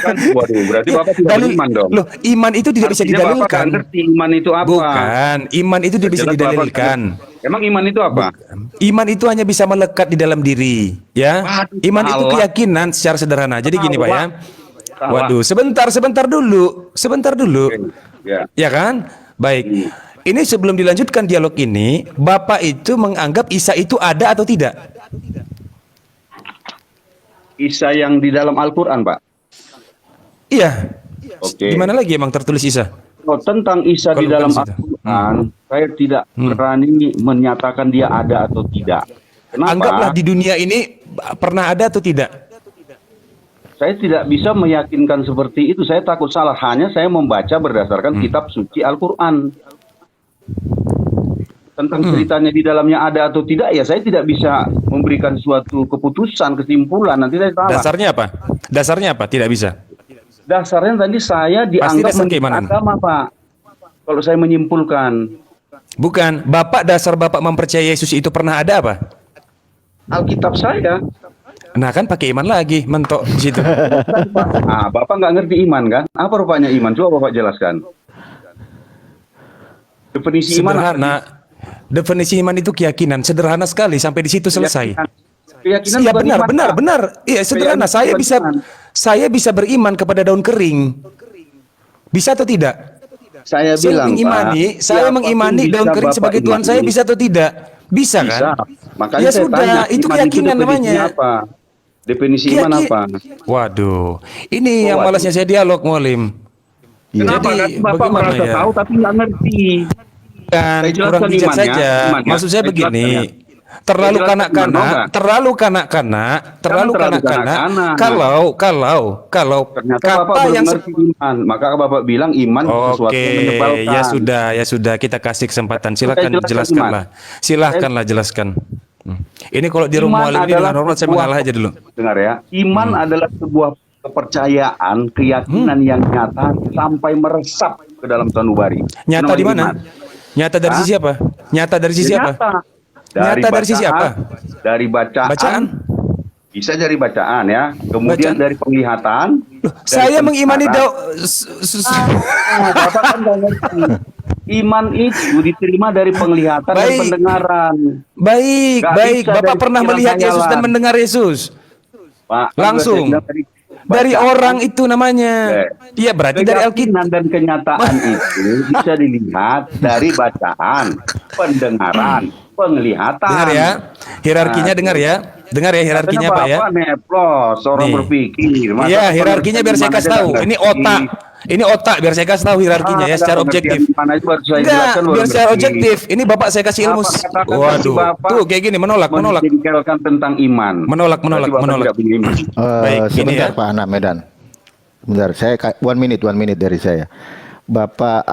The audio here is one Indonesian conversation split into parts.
Waduh, berarti Bapak tidak beriman dong. Loh, iman itu tidak bisa Artinya Bapak didalilkan. nggak ngerti iman itu apa. Bukan, iman itu tidak bisa Jelas Bapak didalilkan. Emang iman itu apa? Iman itu hanya bisa melekat di dalam diri, ya. Waduh, Iman itu salah. keyakinan secara sederhana. Jadi gini, Pak, ya. Salah. Waduh, sebentar dulu. Ya. Ya kan? Baik. Ini sebelum dilanjutkan dialog ini, Bapak itu menganggap Isa itu ada atau tidak? Isa yang di dalam Al-Quran, Pak. Iya. Oke. Di mana lagi emang tertulis Isa? Oh, tentang Isa di Kalau dalam bukan situ. Al-Quran, saya tidak berani menyatakan dia ada atau tidak. Kenapa? Anggaplah di dunia ini pernah ada atau tidak? Saya tidak bisa meyakinkan seperti itu. Saya takut salah. Hanya saya membaca berdasarkan kitab suci Al-Quran. Tentang ceritanya di dalamnya ada atau tidak, ya saya tidak bisa memberikan suatu keputusan, kesimpulan. Nanti saya salah. Dasarnya apa? Tidak bisa. Dasarnya tadi saya dianggap dasar menurut keimanan. agama, Pak. Kalau saya menyimpulkan. Bukan. Dasar Bapak mempercayai Yesus itu pernah ada apa? Alkitab saya. Nah kan pakai iman lagi, mentok di situ. Ah, Bapak nggak ngerti iman kan? Apa rupanya iman? Coba Bapak jelaskan. Definisi iman. Sederhana. Definisi iman itu keyakinan. Sederhana sekali. Sampai di situ selesai. Keyakinan Iya bukan iman, Pak. benar. Iya sederhana. Keyakinan Saya bisa beriman kepada daun kering. Bisa atau tidak? Saya bilang, Pak, saya mengimani siapapun daun bisa kering Bapak sebagai Tuhan imani. saya bisa atau tidak? Bisa kan? Bisa. Makanya Ya saya sudah, tanya, itu iman keyakinan definisinya namanya. apa? Definisi iman apa? Waduh, ini yang Waduh. malasnya saya dialog, Mualim. Kenapa? Jadi, Kan Bapak bagaimana merasa ya? tahu tapi nggak ngerti. Kan Saya jelaskan kurang bijak imannya, saja. imannya. Maksud saya Saya begini, jelaskan terlalu Saya jelaskan iman, mau nggak? terlalu kanak-kanak terlalu kanak-kanak. kalau Ternyata Bapak kata belum yang ngerti iman. Maka Bapak bilang iman sesuatu Oke, yang menyebalkan. ya sudah kita kasih kesempatan. Saya Silakan jelaskan jelaskanlah. Silahkanlah jelaskan. Ini kalau di rumah Iman Mualim ini adalah dengan hormat saya sebuah- mengalah aja dulu. Dengar ya, iman adalah sebuah kepercayaan, keyakinan yang nyata sampai meresap ke dalam sanubari. Nyata Itu di namanya mana? iman. Nyata dari sisi apa? Nyata dari sisi apa? Nyata. Nyata dari sisi apa? Dari bacaan. Bacaan? Bisa dari bacaan ya. Kemudian Bacaan. dari penglihatan. dari Saya mengimani pendengaran. Bapak kan nggak ngerti. Iman itu diterima dari penglihatan dan Baik. pendengaran. Baik, Nggak baik. bisa Bapak dari pernah pikiran melihat Yesus dan hayalan. mendengar Yesus? Pak, kan Langsung. saya bilang Dari bacaan. orang itu namanya. Iya, berarti dari Alkitab. Keyakinan dan kenyataan itu bisa dilihat dari bacaan, pendengaran, penglihatan. Dengar ya. Hierarkinya Nah, dengar ya. Dengar ya hierarkinya Katanya Pak ya. Bapak neplos, orang Nih. berpikir. Masa Iya, pengertian hierarkinya biar saya iman kasih aja tahu. nggak Ini ngerti? otak. Ini otak biar saya kasih tahu hierarkinya ya secara objektif. Iman aja baru saya Enggak, jelaskan, baru biar secara ngerti. objektif. Ini Bapak saya kasih ilmu. Apa katakan versi Waduh. Bapak Tuh kayak gini menolak. menjengkelkan tentang iman. Menolak. Berarti Bapak tidak punya iman. Baik, gini Sebentar ya. Pak Anak Medan. Sebentar, saya one minute dari saya. Pak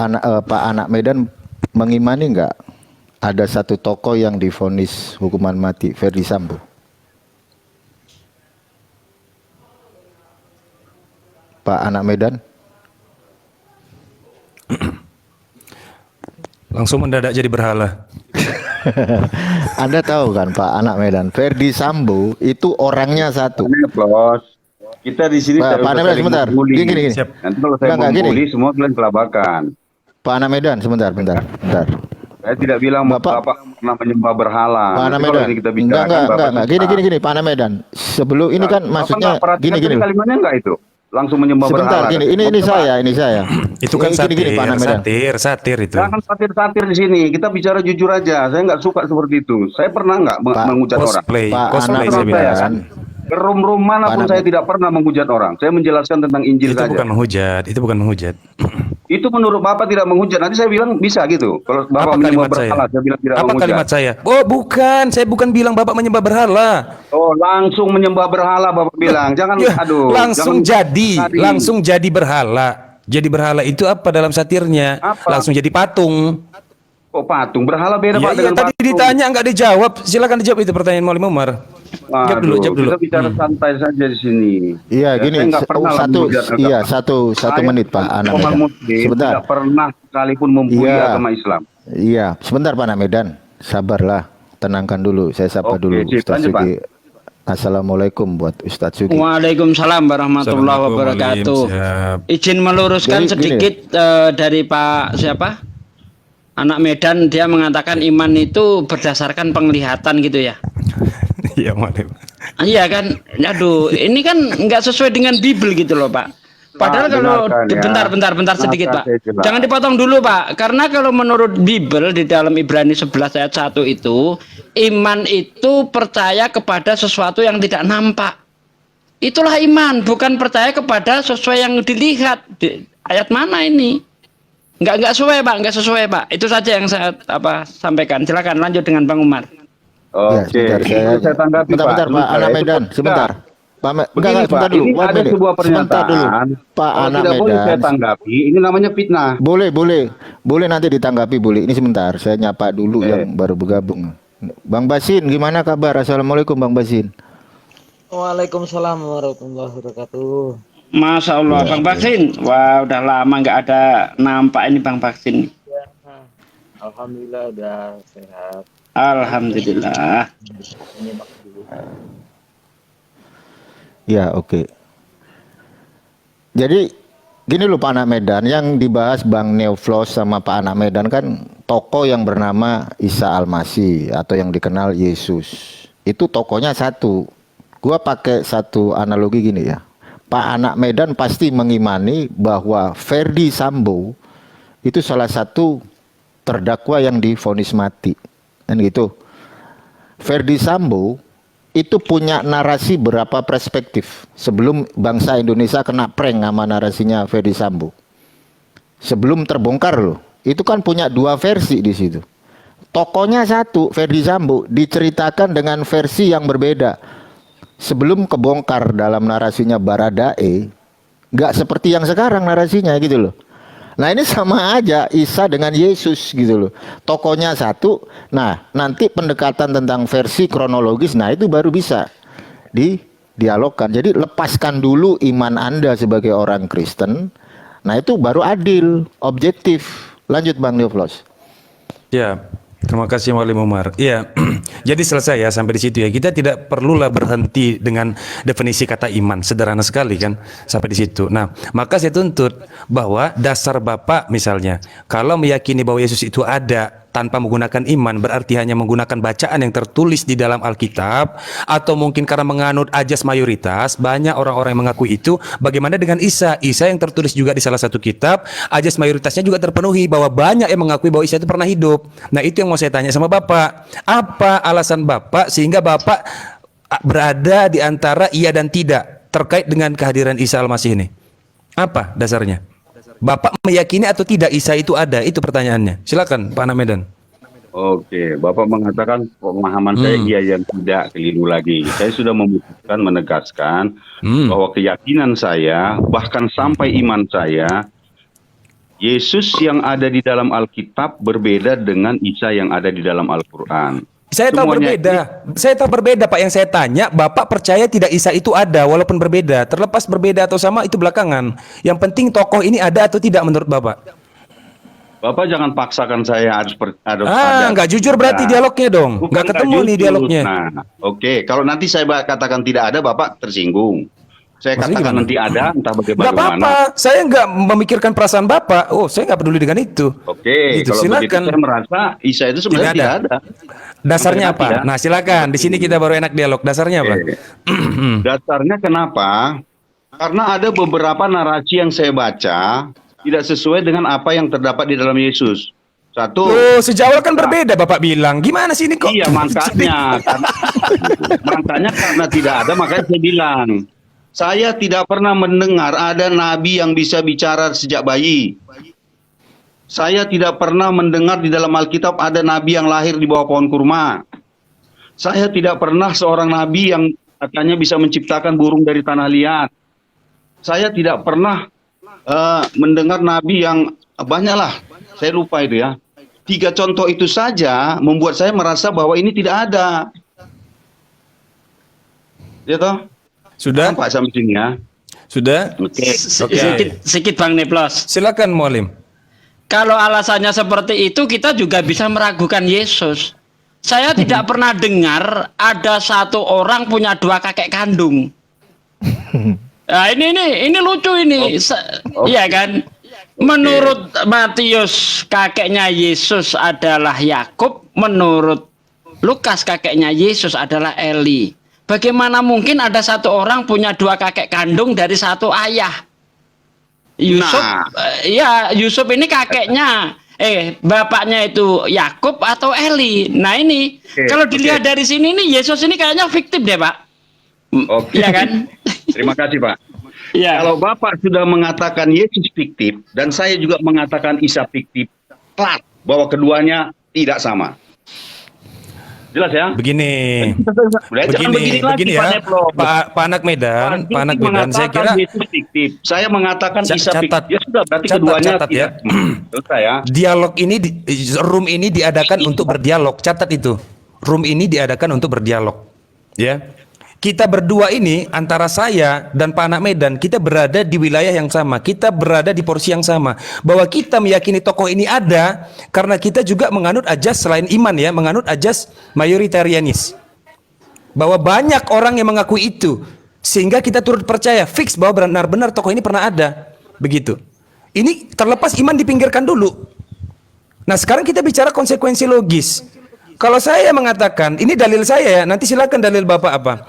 Anak Medan mengimani nggak ada satu tokoh yang divonis hukuman mati, Ferdi Sambo? Pak Anak Medan? Langsung mendadak jadi berhala. Anda tahu kan Pak Anak Medan, Ferdi Sambo itu orangnya satu. Neplos. Kita di sini Pak tidak Anak usah Medan saling sebentar. membuli. Gini. Siap. Nanti kalau saya Enggak, gini. membuli, semua kalian kelabakan. Pak Anak Medan sebentar. Saya tidak bilang Bapak- Bapak pernah menyembah berhala. Pak Anak Nanti kalau Medan. ini kita bicarakan, Bapak Enggak. susah. Gini Pak Anak Medan. Sebelum ini kan Bapak maksudnya nggak perhatikan gini. tadi kalimatnya enggak itu? Langsung menyembah Sebentar, berhala. gini. Ini saya. Itu kan Gini, Pak Anak Medan. satir itu. Jangan satir-satir di sini. Kita bicara jujur aja. Saya nggak suka seperti itu. Saya pernah nggak Pak, menghujat orang? Cosplay Pak saya Anak bilang. Medan. Ke rum-rum manapun Pak saya Anak- tidak pernah menghujat orang. Saya menjelaskan tentang Injil Itu saja. bukan menghujat. Itu menurut Bapak tidak menghujat. Nanti saya bilang bisa gitu. Kalau Bapak Apa menyembah kalimat saya? berhala, saya bilang tidak Apa menghujat. kalimat saya? Oh, bukan. Saya bukan bilang Bapak menyembah berhala. Oh, langsung menyembah berhala Bapak bilang. Jangan, Ya, aduh. langsung jangan cari. langsung jadi berhala. Jadi berhala itu apa dalam satirnya? Apa? Langsung jadi patung. Kok patung? Berhala beda Pak Iya, dengan tadi patung. ditanya nggak dijawab. Silakan dijawab itu pertanyaan Mualim Umar. Waduh, jawab dulu. kita bicara santai saja di sini. Iya, Ya, gini, saya nggak pernah lah satu, menghujat agama. iya, satu Saya menit Pak Anak orang Medan. Muslim Sebentar, tidak pernah sekalipun membuli Iya. agama Islam. iya, sebentar Pak Anak Medan, sabarlah, tenangkan dulu, saya sapa Oke, dulu sip, Ustaz lanjut, Pak. Sugi. Assalamualaikum buat Ustaz Sugi. Waalaikumsalam warahmatullahi Assalamualaikum, wabarakatuh. siap. Izin meluruskan Jadi, gini. sedikit dari Pak siapa? Anak Medan, dia mengatakan iman itu berdasarkan penglihatan gitu ya. Iya, maaf. Iya kan? Aduh, ini kan nggak sesuai dengan Bible gitu loh, Pak. Padahal Pak, kalau dengarkan ya. bentar sedikit, Dengarkan Pak. saya jelas. Jangan dipotong dulu, Pak. Karena kalau menurut Bible di dalam Ibrani 11 ayat 1 itu, iman itu percaya kepada sesuatu yang tidak nampak. Itulah iman, bukan percaya kepada sesuatu yang dilihat. Ayat mana ini? Nggak sesuai, Pak. Nggak sesuai, Pak. Itu saja yang saya sampaikan. Silakan lanjut dengan Bang Umar. Ya, Oke, sebentar, itu saya tanggapi, Pak. Bentar, Pak Sebentar, Anak itu Medan, Pak. sebentar. Pak, Begini, sebentar Pak, dulu, ini one ada minute. sebuah Sebentar dulu, pernyataan. Pak Kalau Anak tidak boleh saya Medan. tanggapi, ini namanya fitnah. Boleh nanti ditanggapi, boleh. Ini sebentar, saya nyapa dulu yang baru bergabung. Bang Basin, gimana kabar? Assalamualaikum Bang Basin. Waalaikumsalam warahmatullahi wabarakatuh. Masya Allah, Bang Baksin. Wah, udah lama nggak ada nampak ini Bang Baksin. Alhamdulillah udah sehat. Alhamdulillah. Ya, oke. Jadi gini loh Pak Anak Medan, yang dibahas Bang Neoflos sama Pak Anak Medan kan tokoh yang bernama Isa Al-Masih atau yang dikenal Yesus. Itu tokohnya satu. Gua pakai satu analogi gini ya. Pak Anak Medan pasti mengimani bahwa Ferdi Sambo itu salah satu terdakwa yang divonis mati. Kan gitu. Ferdi Sambo itu punya narasi berapa perspektif sebelum bangsa Indonesia kena prank sama narasinya Ferdi Sambo. Sebelum terbongkar loh. Itu kan punya dua versi di situ. Tokohnya satu, Ferdi Sambo, diceritakan dengan versi yang berbeda. Sebelum kebongkar dalam narasinya Baradae, nggak seperti yang sekarang narasinya gitu loh. Nah ini sama aja Isa dengan Yesus gitu loh. Tokohnya satu, nah nanti pendekatan tentang versi kronologis, nah itu baru bisa didialogkan. Jadi lepaskan dulu iman Anda sebagai orang Kristen, nah itu baru adil, objektif. Lanjut Bang Neoflos. Ya, terima kasih Wali Umar. Iya, jadi selesai ya sampai di situ ya. Kita tidak perlulah berhenti dengan definisi kata iman, sederhana sekali kan sampai di situ. Nah, maka saya tuntut bahwa dasar Bapak misalnya, kalau meyakini bahwa Yesus itu ada tanpa menggunakan iman, berarti hanya menggunakan bacaan yang tertulis di dalam Alkitab, atau mungkin karena menganut ajas mayoritas, banyak orang-orang yang mengaku itu. Bagaimana dengan Isa? Isa yang tertulis juga di salah satu kitab, ajas mayoritasnya juga terpenuhi, bahwa banyak yang mengakui bahwa Isa itu pernah hidup. Nah itu yang mau saya tanya sama Bapak, apa alasan Bapak sehingga Bapak berada di antara iya dan tidak terkait dengan kehadiran Isa Al-Masih ini? Apa dasarnya? Bapak meyakini atau tidak Isa itu ada? Itu pertanyaannya. Silakan Pak Anak Medan. Oke, Bapak mengatakan pemahaman saya iya yang tidak, keliru lagi. Saya sudah memutuskan menegaskan bahwa keyakinan saya, bahkan sampai iman saya, Yesus yang ada di dalam Alkitab berbeda dengan Isa yang ada di dalam Al-Quran. Saya tahu berbeda. Saya tahu berbeda Pak. Yang saya tanya, Bapak percaya tidak Isa itu ada walaupun berbeda. Terlepas berbeda atau sama itu belakangan. Yang penting tokoh ini ada atau tidak menurut Bapak? Bapak jangan paksakan saya harus ada. Nggak jujur berarti dialognya dong. Bukan Nggak ketemu nggak nih jujur. dialognya. Nah, oke. Kalau nanti saya katakan tidak ada, Bapak tersinggung. Saya Maksudnya katakan gimana? nanti ada, entah Nggak bagaimana. apa-apa. Saya nggak memikirkan perasaan Bapak. Oh, saya nggak peduli dengan itu. Oke, Gitu, kalau begitu silakan. saya merasa Isa itu sebenarnya Tidak tidak ada. Dasarnya Sampai apa? nanti ya. Nah, silakan. Di sini kita baru enak dialog. Dasarnya apa? Oke. Dasarnya kenapa? Karena ada beberapa narasi yang saya baca tidak sesuai dengan apa yang terdapat di dalam Yesus. Satu, Oh, sejak awal kan berbeda Bapak bilang. Gimana sih ini kok? iya makanya, makanya karena tidak ada, makanya saya bilang, saya tidak pernah mendengar ada nabi yang bisa bicara sejak bayi. Saya tidak pernah mendengar di dalam Alkitab ada nabi yang lahir di bawah pohon kurma. Saya tidak pernah seorang nabi yang katanya bisa menciptakan burung dari tanah liat. Saya tidak pernah mendengar nabi yang banyaklah. Saya lupa itu ya. 3 contoh itu saja membuat saya merasa bahwa ini tidak ada. Ya toh? Sudah? Nampak sampai sini ya. Sudah? Oke. Sedikit Bang Neplos. Silakan Mualim. Kalau alasannya seperti itu, kita juga bisa meragukan Yesus. Saya tidak pernah dengar ada satu orang punya dua kakek kandung. Nah, ini lucu ini. Iya kan? Menurut Matius, kakeknya Yesus adalah Yakub. Menurut Lukas, kakeknya Yesus adalah Eli. Bagaimana mungkin ada satu orang punya dua kakek kandung dari satu ayah? Yusuf, Yusuf ini kakeknya. Bapaknya itu Yakub atau Eli. Nah ini, kalau dilihat dari sini nih, Yesus ini kayaknya fiktif deh, Pak. Oke. Iya kan? Terima kasih, Pak. Ya. Kalau Bapak sudah mengatakan Yesus fiktif dan saya juga mengatakan Isa fiktif, kelar bahwa keduanya tidak sama. Jelas ya? Begini. Jangan begini lagi, begini Pak ya. Neplo. Pak Anak Medan, Pak Anak Medan, saya mengatakan kira Yesus fiktif. Saya mengatakan Isa catat. fiktif. Ya sudah, berarti Catat, keduanya catat, tidak. Selesai ya. dialog ini room ini diadakan untuk berdialog. Catat itu. Room ini diadakan untuk berdialog. Ya. Kita berdua ini antara saya dan Pak Anak Medan, kita berada di wilayah yang sama, kita berada di porsi yang sama. Bahwa kita meyakini tokoh ini ada karena kita juga menganut ajas selain iman ya, menganut ajas mayoritarianis. Bahwa banyak orang yang mengakui itu sehingga kita turut percaya fix bahwa benar-benar tokoh ini pernah ada. Begitu. Ini terlepas iman dipinggirkan dulu. Nah, sekarang kita bicara konsekuensi logis. Kalau saya mengatakan, ini dalil saya ya, nanti silakan dalil Bapak apa.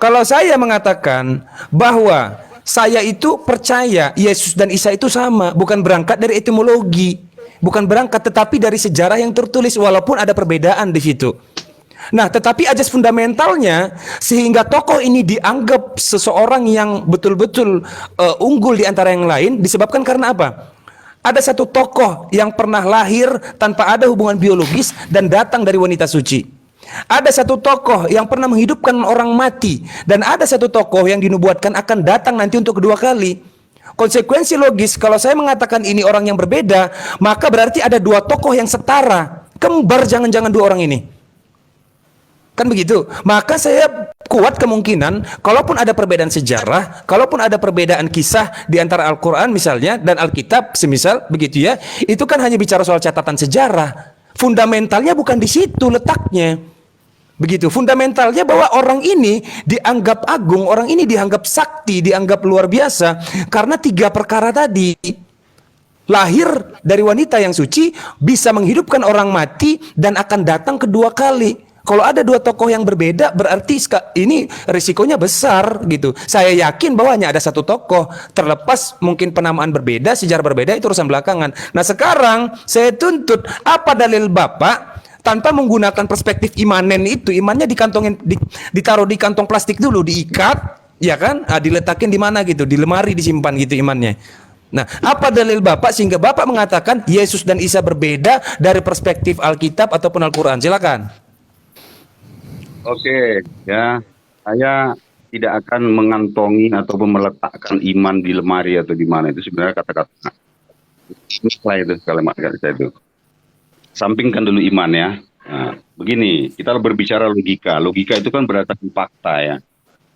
Kalau saya mengatakan bahwa saya itu percaya Yesus dan Isa itu sama, bukan berangkat dari etimologi, bukan berangkat tetapi dari sejarah yang tertulis walaupun ada perbedaan di situ. Nah, tetapi ajas fundamentalnya sehingga tokoh ini dianggap seseorang yang betul-betul unggul di antara yang lain disebabkan karena apa? Ada satu tokoh yang pernah lahir tanpa ada hubungan biologis dan datang dari wanita suci. Ada satu tokoh yang pernah menghidupkan orang mati. Dan ada satu tokoh yang dinubuatkan akan datang nanti untuk kedua kali. Konsekuensi logis, kalau saya mengatakan ini orang yang berbeda, maka berarti ada dua tokoh yang setara. Kembar jangan-jangan dua orang ini. Kan begitu. Maka saya kuat kemungkinan kalaupun ada perbedaan sejarah, kalaupun ada perbedaan kisah di antara Al-Qur'an misalnya dan Alkitab semisal begitu ya, itu kan hanya bicara soal catatan sejarah. Fundamentalnya bukan di situ letaknya. Begitu. Fundamentalnya bahwa orang ini dianggap agung, orang ini dianggap sakti, dianggap luar biasa karena tiga perkara tadi. Lahir dari wanita yang suci, bisa menghidupkan orang mati dan akan datang kedua kali. Kalau ada dua tokoh yang berbeda, berarti ini risikonya besar gitu. Saya yakin bahwa hanya ada satu tokoh. Terlepas mungkin penamaan berbeda, sejarah berbeda, itu urusan belakangan. Nah sekarang saya tuntut apa dalil Bapak tanpa menggunakan perspektif imanen itu. Imannya dikantongin, ditaruh di kantong plastik dulu, diikat, ya kan? Diletakin di mana gitu, di lemari disimpan gitu imannya. Nah, apa dalil Bapak sehingga Bapak mengatakan Yesus dan Isa berbeda dari perspektif Alkitab ataupun Al-Quran? Silakan. Oke, ya. Saya tidak akan mengantongi ataupun meletakkan iman di lemari atau di mana. Itu sebenarnya kata-kata. Setelah itu kalimat saya itu. Sampingkan dulu iman ya. Nah, begini, kita berbicara logika. Logika itu kan berdasarkan fakta ya.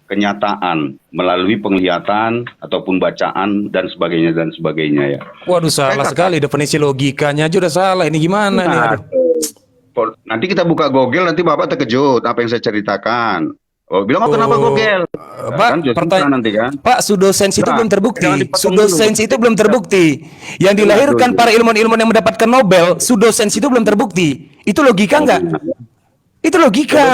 Kenyataan melalui penglihatan ataupun bacaan dan sebagainya ya. Waduh, salah sekali definisi logikanya aja udah salah. Ini gimana nih? Nah, Aduh. nanti kita buka Google, nanti Bapak terkejut apa yang saya ceritakan. Oh, bilang kenapa Google? Pak, Kan pertanyaan nanti kan. Pak, pseudosense itu Nah, belum terbukti. jangan dipotong Pseudosense dulu. itu belum terbukti. Yang dilahirkan para ilmuwan-ilmuwan yang mendapatkan Nobel, pseudosense itu belum terbukti. Itu logika enggak? Itu logika.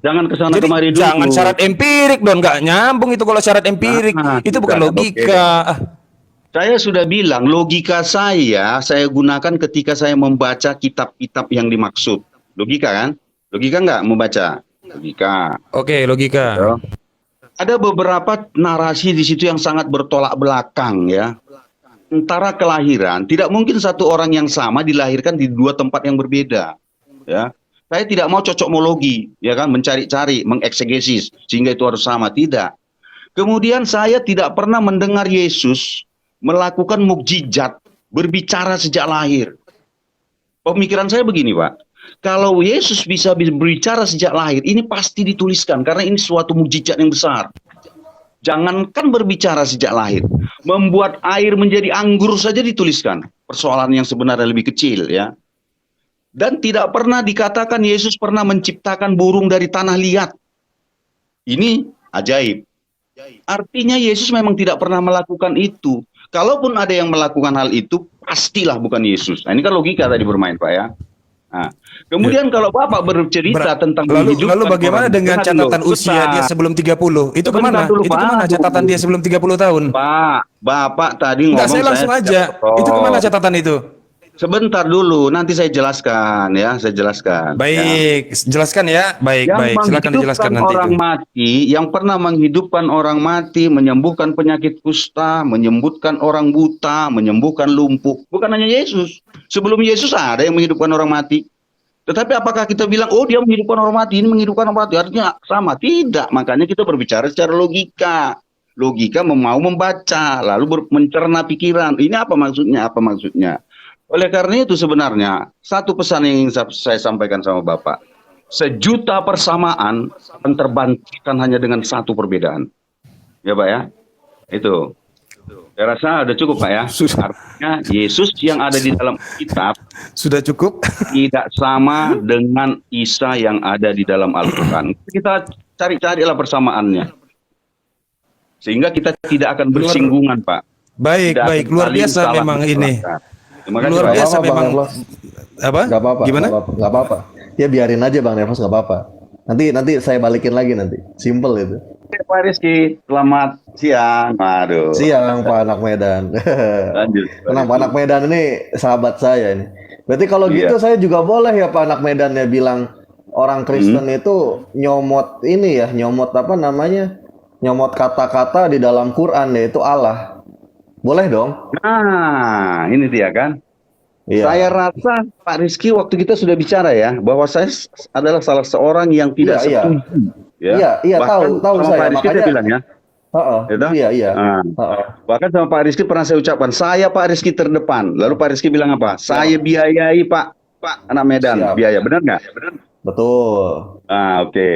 Jangan kesana Jadi kemari dulu. jangan syarat empirik dong, nggak nyambung itu kalau syarat empirik. Nah, Itu bukan tidak, logika. Saya sudah bilang logika saya gunakan ketika saya membaca kitab-kitab yang dimaksud. Logika kan? Logika enggak membaca? Logika. Oke, logika. Ya. Ada beberapa narasi di situ yang sangat bertolak belakang ya. Antara kelahiran, tidak mungkin satu orang yang sama dilahirkan di dua tempat yang berbeda. Ya. Saya tidak mau cocokmologi, ya kan, mencari-cari, mengeksegesis sehingga itu harus sama, tidak. Kemudian saya tidak pernah mendengar Yesus melakukan mukjizat, berbicara sejak lahir. Pemikiran saya begini, Pak. Kalau Yesus bisa berbicara sejak lahir, ini pasti dituliskan karena ini suatu mujizat yang besar. Jangankan berbicara sejak lahir, membuat air menjadi anggur saja dituliskan. Persoalan yang sebenarnya lebih kecil ya. Dan tidak pernah dikatakan Yesus pernah menciptakan burung dari tanah liat. Ini ajaib. Artinya Yesus memang tidak pernah melakukan itu. Kalaupun ada yang melakukan hal itu, pastilah bukan Yesus. Nah, ini kan logika tadi bermain Pak ya. Nah, kemudian kalau Bapak bercerita tentang lalu bagaimana dengan catatan usia dia sebelum 30? Itu kemana? Dulu, Itu Pak. kemana catatan dia sebelum 30 tahun? Pak, Bapak tadi ngomong Enggak, saya langsung aja. Itu kemana catatan itu? Sebentar dulu, nanti saya jelaskan ya, saya jelaskan. Baik, jelaskan ya. Baik, Yang baik. Silakan dijelaskan menghidupkan nanti orang itu. mati, yang pernah menghidupkan orang mati, menyembuhkan penyakit kusta, menyembuhkan orang buta, menyembuhkan lumpuh. Bukan hanya Yesus. Sebelum Yesus ada yang menghidupkan orang mati. Tetapi apakah kita bilang, oh dia menghidupkan orang mati, ini menghidupkan orang mati, artinya sama? Tidak. Makanya kita berbicara secara logika. Logika mau membaca, lalu mencerna pikiran. Ini apa maksudnya? Apa maksudnya? Oleh karena itu sebenarnya, satu pesan yang ingin saya sampaikan sama Bapak. Sejuta persamaan akan terbantahkan hanya dengan satu perbedaan. Ya Pak ya? Itu. Saya rasa udah cukup Pak ya. Artinya Yesus yang ada di dalam kitab Sudah cukup? tidak sama dengan Isa yang ada di dalam Al-Quran. Kita cari-carilah persamaannya. Sehingga kita tidak akan bersinggungan Pak. Baik, Tidak baik. akan Luar saling biasa salah memang ini. mencelakakan. Terima kasih Luar Pak. biasa Bang memang. Neflos. Apa? Gak apa-apa. Gimana? Gak apa-apa. Ya biarin aja Bang Neflos, gak apa-apa. Nanti saya balikin lagi nanti. Simple itu. Oke, Pak Rizky, selamat siang. Aduh. Siang Pak Anak Medan. Lanjut. Tenang Pak Anak Medan ini sahabat saya ini. Berarti kalau Iya. gitu saya juga boleh ya Pak Anak Medan ya bilang orang Kristen itu nyomot ini ya, nyomot apa namanya? Nyomot kata-kata di dalam Quran yaitu Allah. Boleh dong? Nah, ini dia kan. Iya. Saya rasa Pak Rizky waktu kita sudah bicara ya, bahwa saya adalah salah seorang yang tidak Iya, iya. setuju. Iya, Bahkan tahu sama saya. Pak Rizky Makanya- saya bilang ya. Heeh. Gitu? Iya. Nah, Heeh. bahkan sama Pak Rizky pernah saya ucapkan, saya Pak Rizky terdepan. Lalu Pak Rizky bilang apa? Saya biayai Pak Anak Medan. Siap. Biaya, benar nggak? Betul. Ah, oke.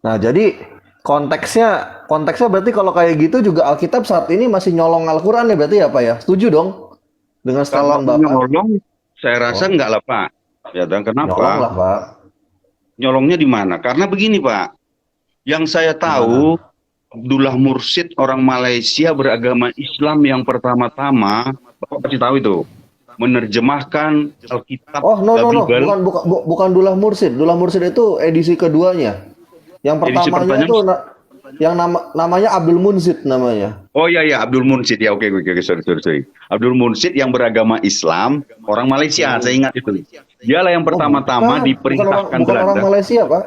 Nah, jadi konteksnya berarti kalau kayak gitu juga Alkitab saat ini masih nyolong Al-Qur'an ya berarti ya Pak ya? Setuju dong dengan Kalau statement Bapak? nyolong, saya rasa enggak lah Pak. Ya, dan kenapa? Nyolong lah Pak. Nyolongnya di mana? Karena begini Pak, yang saya tahu Abdullah Mursid orang Malaysia beragama Islam yang pertama-tama, Bapak pasti tahu itu, menerjemahkan Alkitab, Oh, no. Bible. Bukan Dullah Mursid. Dullah Mursid itu edisi keduanya. Yang Edisi pertamanya pertanyaan- itu yang namanya Abdul Munzid namanya. Oh iya Abdul Mursid ya, oke, sorry. Abdul Mursid yang beragama Islam, orang Malaysia, saya ingat itu. Dialah yang pertama-tama Bukan, diperintahkan bukan orang Belanda. Malaysia, Pak.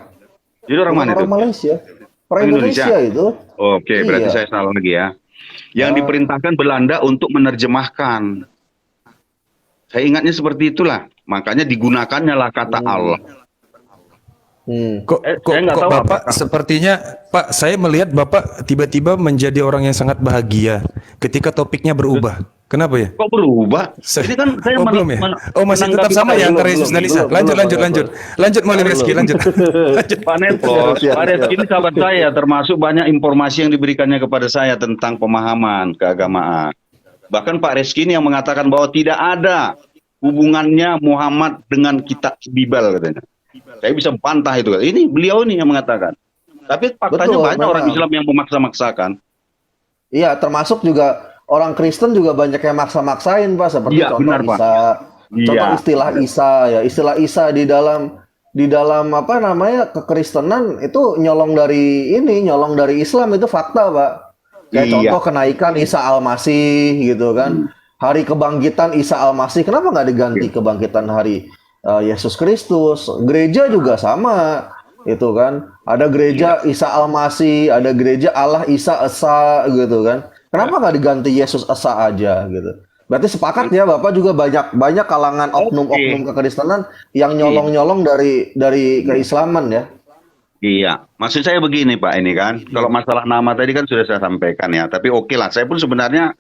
Jadi orang Bukan mana itu? orang Malaysia. Orang Orang Indonesia? Indonesia itu. Oke, berarti Iya. saya salah lagi ya. Yang diperintahkan Belanda untuk menerjemahkan. Saya ingatnya seperti itulah. Makanya digunakannya lah kata Allah. Kok saya nggak tahu Bapak apakah- sepertinya Pak, saya melihat Bapak tiba-tiba menjadi orang yang sangat bahagia ketika topiknya berubah. Kenapa ya? Kok berubah? Ini kan saya Oh, belum ya? Oh, masih tetap sama ya antara Yesus dan Isa. Lanjut. Lanjut Maulid Rizky, lanjut. Lanjut. Pak Netlos, Siap. Pak Rizky ini sahabat saya, termasuk banyak informasi yang diberikannya kepada saya tentang pemahaman keagamaan. Bahkan Pak Rizky ini yang mengatakan bahwa tidak ada hubungannya Muhammad dengan kitab Bible katanya. Saya bisa bantah itu. Ini beliau ini yang mengatakan. Tapi faktanya Betul, banyak orang memang. Islam yang memaksa-maksakan. Iya, termasuk juga orang Kristen juga banyak yang maksa-maksain, Pak, seperti Iya, contoh benar, Pak. Isa. Contoh Iya. istilah Isa ya. Istilah Isa di dalam apa namanya kekristenan itu nyolong dari Islam itu fakta, Pak. Kayak Iya. contoh kenaikan Isa Al-Masih gitu kan. Hari kebangkitan Isa Al-Masih, kenapa nggak diganti kebangkitan hari Yesus Kristus? Gereja juga sama, itu kan. Ada gereja Isa Al-Masih, ada gereja Allah Isa Esa gitu kan. Kenapa nggak diganti Yesus Esa aja gitu? Berarti sepakat ya Bapak juga banyak kalangan oknum-oknum kekristenan yang nyolong-nyolong dari keislaman ya. Iya, maksud saya begini Pak, ini kan, kalau masalah nama tadi kan sudah saya sampaikan ya, tapi oke lah, saya pun sebenarnya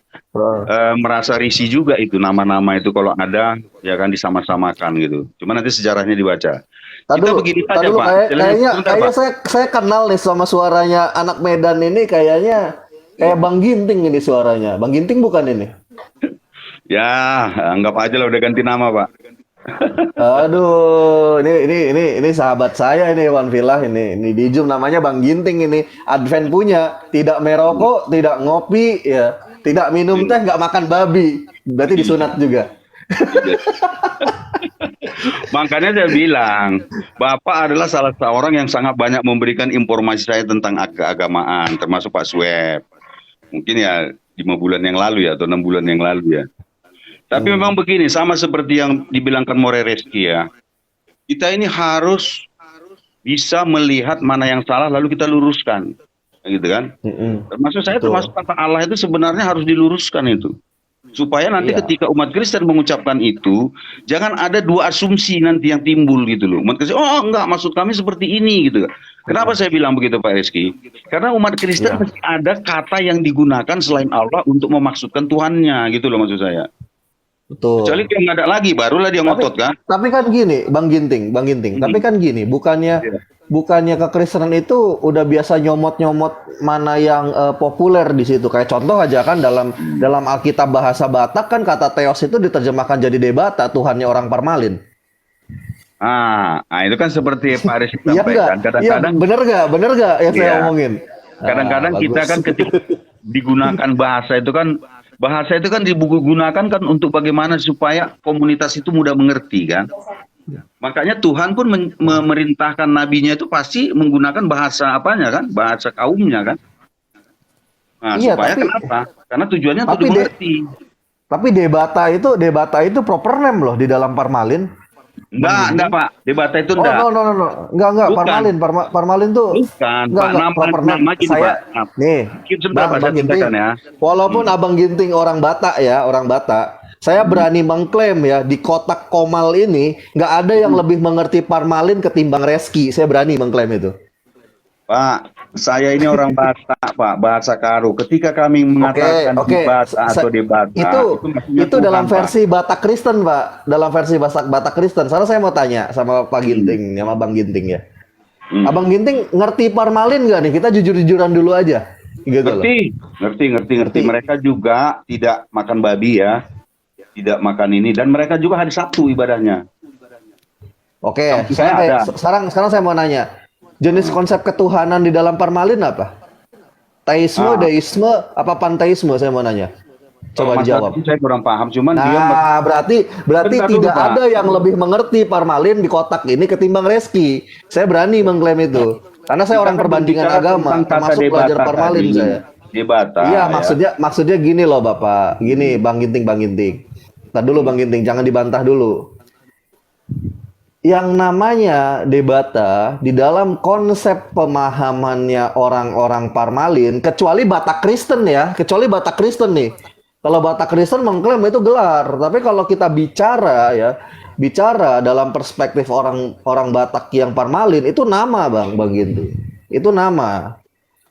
merasa risih juga itu nama-nama itu kalau ada, ya kan disama-samakan gitu. Cuma nanti sejarahnya dibaca. Kita begini saja Pak, Kayaknya sebentar Pak. saya kenal nih sama suaranya anak Medan ini, kayaknya kayak Bang Ginting ini suaranya. Bang Ginting bukan ini? Ya, anggap aja lah udah ganti nama Pak. Aduh, ini sahabat saya ini Wan Villa ini di Zoom namanya Bang Ginting ini. Advent punya, tidak merokok, tidak ngopi, ya, tidak minum teh, nggak makan babi. Berarti disunat juga. Makanya saya bilang, Bapak adalah salah seorang yang sangat banyak memberikan informasi saya tentang keagamaan, termasuk Pak Sweb. Mungkin ya 5 bulan yang lalu ya, atau 6 bulan yang lalu ya. Tapi memang begini, sama seperti yang dibilangkan More Reski ya. Kita ini harus bisa melihat mana yang salah lalu kita luruskan. Gitu kan? Termasuk saya, termasuk kata Allah itu sebenarnya harus diluruskan itu. Supaya nanti ketika umat Kristen mengucapkan itu, jangan ada dua asumsi nanti yang timbul gitu loh. Umat Kristen, oh enggak, maksud kami seperti ini gitu. Kenapa saya bilang begitu Pak Reski? Karena umat Kristen mesti ada kata yang digunakan selain Allah untuk memaksudkan Tuhannya gitu loh maksud saya. Betul. Kecuali dia nggak ada lagi, barulah dia ngotot kan. Tapi kan gini, Bang Ginting. Tapi kan gini, bukannya kekristenan itu udah biasa nyomot-nyomot mana yang populer di situ. Kayak contoh aja kan dalam Alkitab bahasa Batak kan kata Theos itu diterjemahkan jadi debata, Tuhannya orang Parmalin. Nah itu kan seperti Pak Aris Iya sampaikan. Kadang-kadang bener gak yang saya omongin? Kadang-kadang kita kan ketika digunakan bahasa itu kan digunakan kan untuk bagaimana supaya komunitas itu mudah mengerti kan. Makanya Tuhan pun memerintahkan nabinya itu pasti menggunakan bahasa apanya kan, bahasa kaumnya kan. Nah, supaya kenapa? Karena tujuannya untuk dimengerti. Tapi debata itu proper name loh di dalam Parmalin. Enggak Pak, debata itu enggak. Oh, no. Enggak, Bukan. Parmalin tuh. Bukan, Enggak, Pak, proper name. nama gini, Saya, Pak. nih, Sebentar, Pak, saya ceritakan ya. Walaupun Abang Ginting orang Batak ya, saya berani mengklaim ya, di kotak Komal ini, nggak ada yang lebih mengerti Parmalin ketimbang Reski. Saya berani mengklaim itu. Pak, saya ini orang Batak, Pak, bahasa Karo. Ketika kami mengatakan debata atau debata, itu dalam versi Batak Kristen, Pak. Dalam versi Batak Kristen. Sekarang saya mau tanya sama Pak Ginting, sama Bang Ginting ya. Abang Ginting ngerti Parmalin nggak nih? Kita jujur-jujuran dulu aja. Gitu ngerti. Mereka juga tidak makan babi ya, tidak makan ini, dan mereka juga hari Sabtu ibadahnya. Oke, sekarang saya mau nanya. Jenis konsep ketuhanan di dalam Parmalin apa? Teisme, deisme, apa panteisme? Saya mau nanya. Coba dijawab. Saya kurang paham, cuman berarti tidak ada yang lebih mengerti Parmalin di kotak ini ketimbang Reski. Saya berani mengklaim itu. Karena saya orang perbandingan agama, termasuk belajar Parmalin saya. Debata. Iya, maksudnya gini loh Bapak. Gini Bang Ginting. Ntar dulu Bang Ginting, jangan dibantah dulu. Yang namanya debata di dalam konsep pemahamannya orang-orang Parmalin, kecuali Batak Kristen nih. Kalau Batak Kristen mengklaim itu gelar, tapi kalau kita bicara dalam perspektif orang Batak yang Parmalin itu nama Bang Ginting. Itu nama.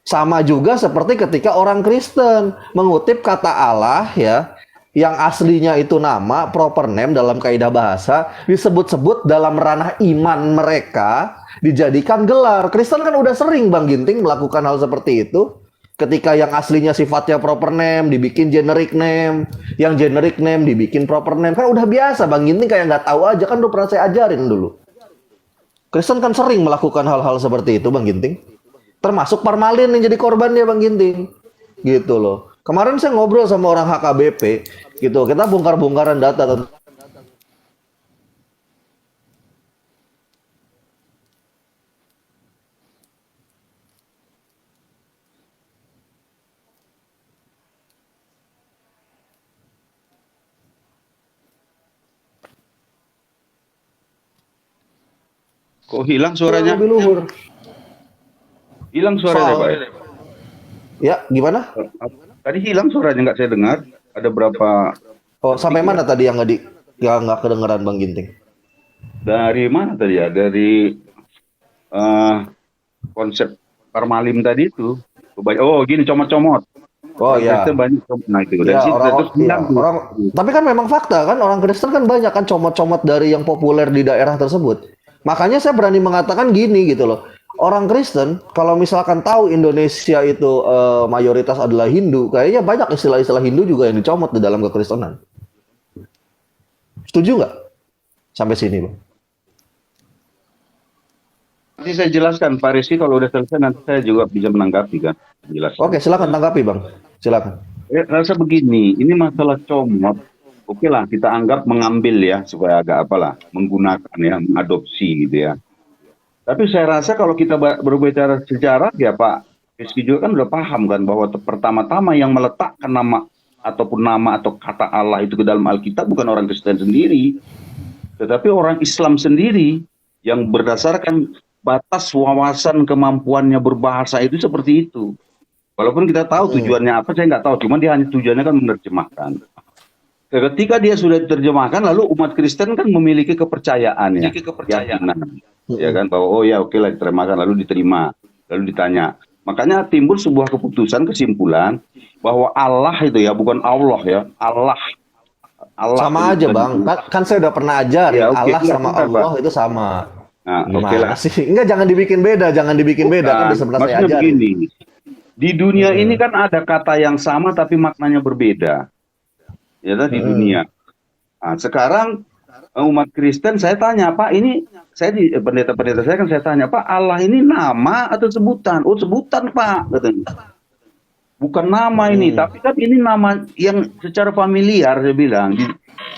Sama juga seperti ketika orang Kristen mengutip kata Allah ya, yang aslinya itu nama, proper name dalam kaidah bahasa, disebut-sebut dalam ranah iman mereka, dijadikan gelar. Kristen kan udah sering Bang Ginting melakukan hal seperti itu. Ketika yang aslinya sifatnya proper name, dibikin generic name. Yang generic name dibikin proper name. Kan udah biasa Bang Ginting kayak nggak tahu aja, kan udah pernah saya ajarin dulu. Kristen kan sering melakukan hal-hal seperti itu Bang Ginting. Termasuk Parmalin yang jadi korbannya Bang Ginting. Gitu loh. Kemarin saya ngobrol sama orang HKBP, gitu. Kita bongkar-bongkaran data. Kok hilang suaranya? Lebih luhur. Hilang suaranya, Pak. Ya, gimana? Tadi hilang suaranya, nggak saya dengar. Ada berapa? Oh, sampai mana tadi yang nggak kedengeran Bang Ginting? Dari mana tadi ya? Dari konsep Parmalim tadi itu. Oh gini comot-comot. Oh Orang ya. Kristen banyak comot. Nah itu. Dan Ya, situ orang, terus iya, bilang tuh. orang, tapi kan memang fakta kan orang Kristen kan banyak kan comot-comot dari yang populer di daerah tersebut. Makanya saya berani mengatakan gini gitu loh. Orang Kristen kalau misalkan tahu Indonesia itu mayoritas adalah Hindu, kayaknya banyak istilah-istilah Hindu juga yang dicomot di dalam kekristenan. Setuju nggak? Sampai sini, Bang. Nanti saya jelaskan Pak Rizky kalau udah selesai nanti saya juga bisa menanggapi kan. Jelaskan. Oke, silakan tanggapi, Bang. Silakan. Rasa begini, ini masalah comot. Oke lah, kita anggap mengambil ya supaya agak apalah menggunakan ya, mengadopsi gitu ya. Tapi saya rasa kalau kita berbicara sejarah ya Pak Rizky juga kan udah paham kan bahwa pertama-tama yang meletakkan nama atau kata Allah itu ke dalam Alkitab bukan orang Kristen sendiri, tetapi orang Islam sendiri yang berdasarkan batas wawasan kemampuannya berbahasa itu seperti itu. Walaupun kita tahu tujuannya apa, saya nggak tahu. Cuman dia hanya tujuannya kan menerjemahkan. Ketika dia sudah diterjemahkan, lalu umat Kristen kan memiliki kepercayaan ya, keyakinan, ya kan bahwa oh ya oke lah diterjemahkan, lalu diterima, lalu ditanya. Makanya timbul sebuah kesimpulan bahwa Allah itu ya bukan Allah ya, Allah. Sama aja, Bang. Kan saya udah pernah ajarin Ya, oke. Allah Enggak, sama bentar, Allah Pak. itu sama. Nah, oke Gimana lah. sih? Enggak, jangan dibikin beda, jangan dibikin beda kan Bukan. bisa pernah saya Maksudnya ajarin. begini, di dunia ini kan ada kata yang sama tapi maknanya berbeda. Ya kan, di dunia. Nah, sekarang umat Kristen saya tanya, Pak, ini saya di pendeta-pendeta saya kan saya tanya, Pak, Allah ini nama atau sebutan? Oh, sebutan, Pak, katanya. Bukan nama ini, tapi kan ini nama yang secara familiar saya bilang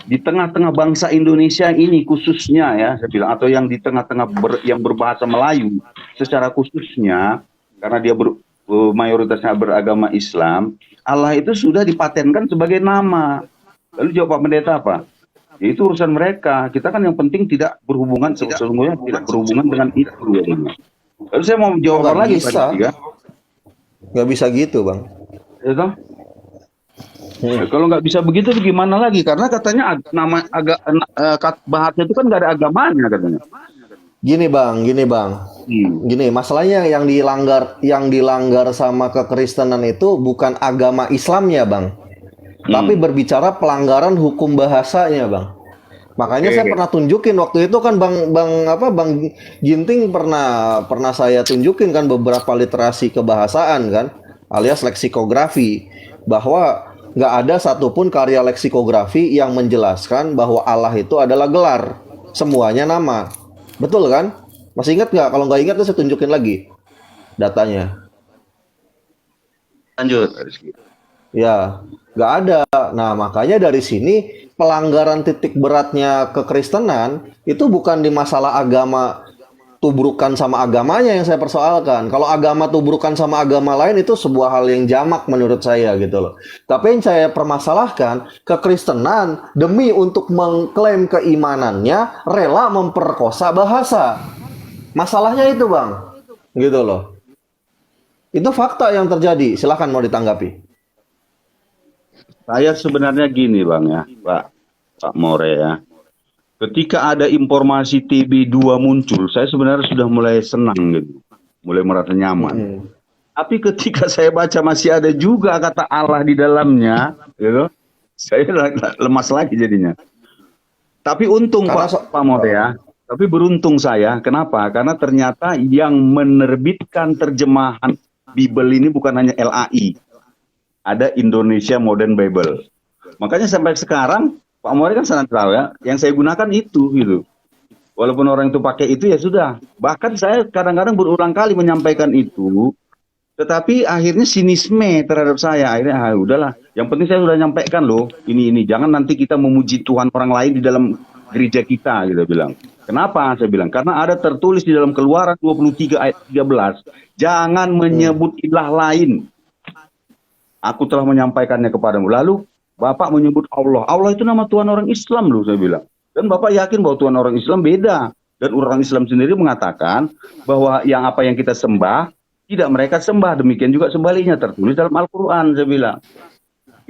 di tengah-tengah bangsa Indonesia ini khususnya ya saya bilang, atau yang di tengah-tengah yang berbahasa Melayu secara khususnya karena dia mayoritasnya beragama Islam, Allah itu sudah dipatenkan sebagai nama. Lalu jawab Pak Pendeta apa? Ya, itu urusan mereka. Kita kan yang penting tidak berhubungan sesungguhnya tidak berhubungan dengan itu. Ya. Lalu saya mau jawab Nggak apa lagi bisa. Pak Tiga? Nggak bisa gitu, Bang. Ya, toh? Ya, kalau nggak bisa begitu gimana lagi? Karena katanya nama bahasa itu kan nggak ada agamanya katanya. Gini, Bang. Gini, masalahnya yang dilanggar sama kekristenan itu bukan agama Islamnya, Bang. Tapi berbicara pelanggaran hukum bahasanya, Bang. Makanya saya pernah tunjukin waktu itu kan Bang Ginting pernah saya tunjukin kan beberapa literasi kebahasaan kan, alias leksikografi, bahwa nggak ada satupun karya leksikografi yang menjelaskan bahwa Allah itu adalah gelar, semuanya nama. Betul kan? Masih ingat nggak? Kalau nggak ingat saya tunjukin lagi datanya. Lanjut. Ya, nggak ada. Nah, makanya dari sini pelanggaran titik beratnya kekristenan itu bukan di masalah agama tubrukan sama agamanya yang saya persoalkan. Kalau agama tubrukan sama agama lain itu sebuah hal yang jamak menurut saya gitu loh. Tapi yang saya permasalahkan, kekristenan demi untuk mengklaim keimanannya rela memperkosa bahasa. Masalahnya itu, Bang. Gitu loh. Itu fakta yang terjadi. Silahkan mau ditanggapi. Saya sebenarnya gini Bang ya, Pak More ya. Ketika ada informasi TB2 muncul, saya sebenarnya sudah mulai senang gitu. Mulai merasa nyaman. Tapi ketika saya baca masih ada juga kata Allah di dalamnya, gitu. Saya lemas lagi jadinya. Tapi untung Pak More ya. Tapi beruntung saya, kenapa? Karena ternyata yang menerbitkan terjemahan Bible ini bukan hanya LAI. Ada Indonesia Modern Bible. Makanya sampai sekarang Pak Mori kan sangat tahu ya, yang saya gunakan itu gitu. Walaupun orang itu pakai itu ya sudah. Bahkan saya kadang-kadang berulang kali menyampaikan itu, tetapi akhirnya sinisme terhadap saya. Akhirnya udahlah, yang penting saya sudah nyampaikan loh, ini jangan nanti kita memuji Tuhan orang lain di dalam gereja kita gitu bilang. Kenapa? Saya bilang karena ada tertulis di dalam Keluaran 23 ayat 13, jangan menyebut ilah lain. Aku telah menyampaikannya kepadamu. Lalu Bapak menyebut Allah. Allah itu nama Tuhan orang Islam loh, saya bilang. Dan Bapak yakin bahwa Tuhan orang Islam beda. Dan orang Islam sendiri mengatakan bahwa yang kita sembah, tidak mereka sembah. Demikian juga sebaliknya tertulis dalam Al-Quran, saya bilang.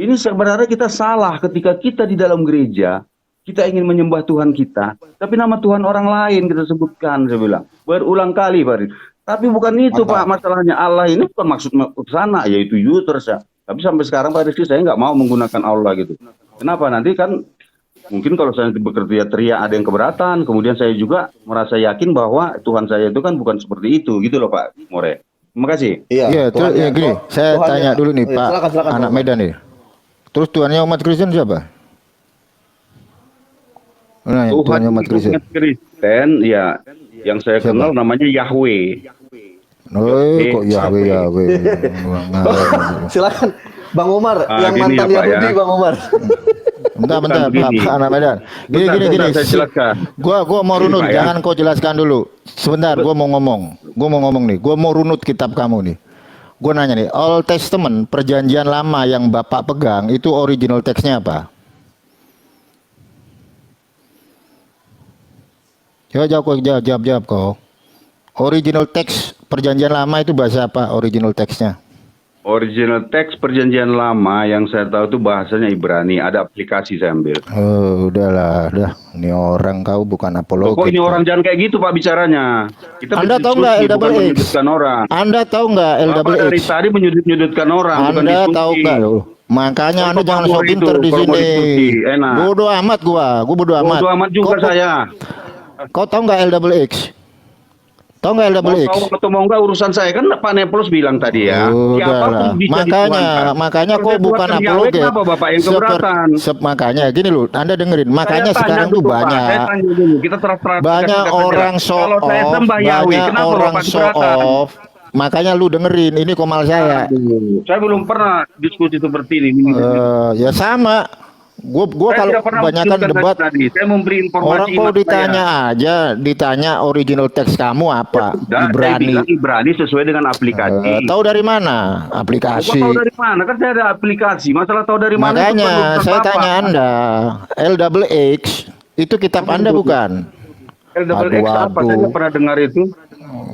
Ini sebenarnya kita salah ketika kita di dalam gereja, kita ingin menyembah Tuhan kita, tapi nama Tuhan orang lain kita sebutkan, saya bilang. Berulang kali, Pak. Tapi bukan itu Mantap. Pak masalahnya. Allah ini bukan maksud ke sana, yaitu users ya. Tapi sampai sekarang Pak Rizky saya nggak mau menggunakan Allah gitu. Kenapa? Nanti kan mungkin kalau saya bekerja teriak ada yang keberatan, kemudian saya juga merasa yakin bahwa Tuhan saya itu kan bukan seperti itu gitu loh Pak More. Terima kasih. Iya, Iya, terus Tuhannya- ya gini, saya Tuhannya- tanya dulu nih Iya, Pak, silakan, anak Bang. Medan nih. Terus Tuhannya umat Kristen siapa? Nah, Tuhan Tuhannya umat Kristen. umat Kristen ya yang saya Siapa? kenal namanya Yahweh. Kok Yahweh Yahweh. Silakan Bang Umar yang Gini mantan ya, Pak, Yahudi ya. Bang Umar. Bentar, Bukan bentar, begini. Pak anak Medan. Gini, Bentar, gini. saya jelaskan. Gua mau Gini, runut, Pak, ya. jangan kau jelaskan dulu. Sebentar, gua mau ngomong nih. Gua mau runut kitab kamu nih. Gua nanya nih, Old Testament, perjanjian lama yang Bapak pegang, itu original teksnya apa? Jawab kau. Original teks perjanjian lama itu bahasa apa? Original teksnya? Original teks perjanjian lama yang saya tahu itu bahasanya Ibrani. Ada aplikasi saya ambil. Oh, udahlah, dah. Ini orang kau bukan apologis. Kok ini orang jangan kayak gitu Pak bicaranya. Kita Anda tahu nggak berdiskusi, bukan LXX? menyudutkan orang. Anda tahu nggak Bapak dari LXX? tadi menyudutkan orang, bukan Anda diskusi. tahu nggak? Makanya Kalau Anda jangan mau sok itu, pinter di kalau mau sini. diskusi, enak. Bodoh amat gua bodoh amat. Bodoh amat juga saya. Kau tahu nggak LXX? Tahu nggak Mau LXX? tahu atau mau enggak urusan saya kan Pak Neplos bilang tadi ya. Udahlah. Siapapun bisa dituankan. Makanya Kalau kau saya bukan tuakan Yahweh, apologet. Kenapa Bapak yang keberatan? Makanya gini loh, Anda dengerin. Makanya Saya tanya sekarang tuh dulu, Pak. banyak Saya tanya dulu. Kita terang-terang. banyak orang show Kalau saya off, sembah Yahweh, banyak kenapa orang Bapak show keberatan? off. Makanya lu dengerin, ini komal saya. Aduh, saya belum pernah diskusi seperti ini. Ya sama. Gua Saya kalau tidak pernah kebanyakan menunjukkan debat tadi. Saya memberi informasi. orang kau iman saya. ditanya aja, ditanya original teks kamu apa? Sudah, saya Ibrani. bilang Ibrani sesuai dengan aplikasi. Tahu dari mana? Kok Aplikasi. tahu dari mana? Kan saya ada aplikasi. Masalah tahu dari mana? itu Makanya bukan urusan saya Bapak. tanya Anda, LXX itu kitab Anda bukan? LXX apa? Saya nggak pernah dengar itu.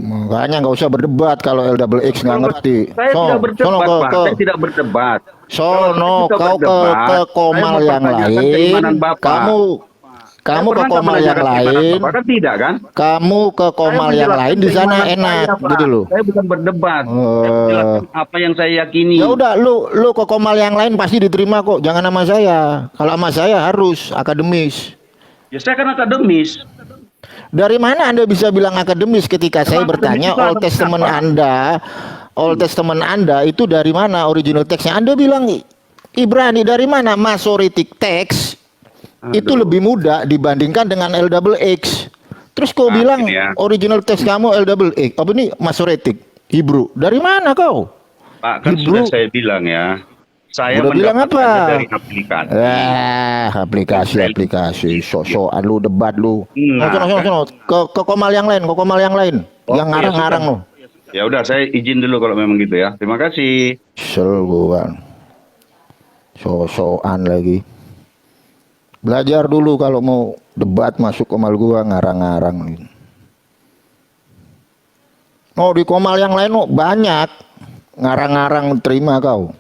Makanya nggak usah berdebat kalau LXX nggak ngerti. Saya tidak berdebat, Pak. Saya tidak berdebat. Sono, Kalau kau kita berdebat, ke komal saya yang mempertanyakan keimanan lain. Bapak. Kamu Saya ke pernah nggak komal yang menanyakan keimanan lain. Bapak? Kan tidak kan? Kamu ke komal Saya yang menjelaskan lain di sana keimanan enak saya, Pak. gitu loh. Saya bukan berdebat. Saya menjelaskan apa yang saya yakini. Ya udah, lu ke komal yang lain pasti diterima kok. Jangan sama saya. Kalau sama saya harus akademis. Ya saya kan akademis. Dari mana Anda bisa bilang akademis ketika saya Emang bertanya akademis itu Old apa? Testament Anda, Old Testament Anda itu dari mana original teksnya? Anda bilang Ibrani, dari mana? Masoretic text itu lebih mudah dibandingkan dengan LXX. Terus kau bilang gini ya. original teks kamu LXX. Apa ini Masoretic Hebrew? Dari mana kau? Pak, kan Hebrew. sudah saya bilang ya. Saya Udah bilang mendapatkannya apa? dari aplikasi. Aplikasi. Sok-sokan lu debat lu. Nah, Sono. Ke komal yang lain, Oke, yang ngarang-ngarang ya lu. Ya udah, saya izin dulu kalau memang gitu ya. Terima kasih. Sel gua. So-soan lagi. Belajar dulu kalau mau debat masuk komal gua ngarang-ngarang. Oh, di komal yang lain oh, banyak ngarang-ngarang terima kau.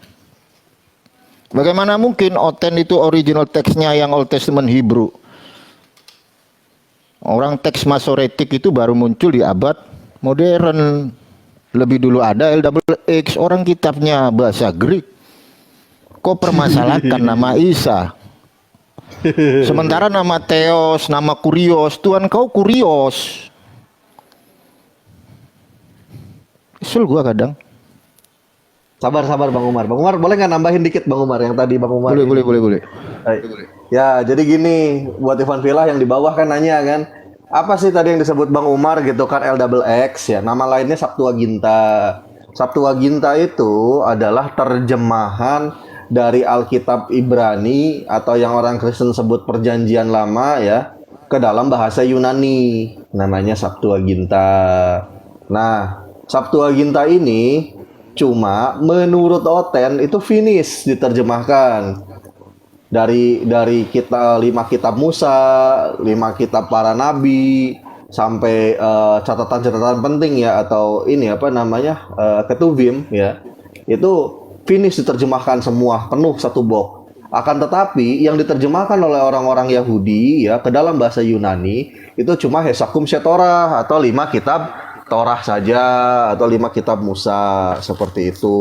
Bagaimana mungkin Oten itu original teksnya yang Old Testament Hebrew? Orang teks Masoretic itu baru muncul di abad modern. Lebih dulu ada LXX, orang kitabnya bahasa Greek. Kok permasalahkan nama Isa? Sementara nama Theos, nama Kurios, Tuhan kau Kurios. Kesel gua kadang. Sabar Bang Umar. Bang Umar boleh nggak nambahin dikit Bang Umar yang tadi Bang Umar? Boleh. Hai. Ya, jadi gini, buat Ivan Villa yang di bawah kan nanya kan, apa sih tadi yang disebut Bang Umar gitu kan LXX ya, nama lainnya Septuaginta. Septuaginta itu adalah terjemahan dari Alkitab Ibrani atau yang orang Kristen sebut Perjanjian Lama ya, ke dalam bahasa Yunani, namanya Septuaginta. Nah, Septuaginta ini cuma menurut Oten itu finish diterjemahkan dari kita 5 kitab Musa, 5 kitab para nabi sampai catatan-catatan penting ya atau ini apa namanya ketuvim ya. Itu finish diterjemahkan semua penuh satu box. Akan tetapi yang diterjemahkan oleh orang-orang Yahudi ya ke dalam bahasa Yunani itu cuma Hesakum Shetorah atau 5 kitab Torah saja atau 5 kitab Musa seperti itu.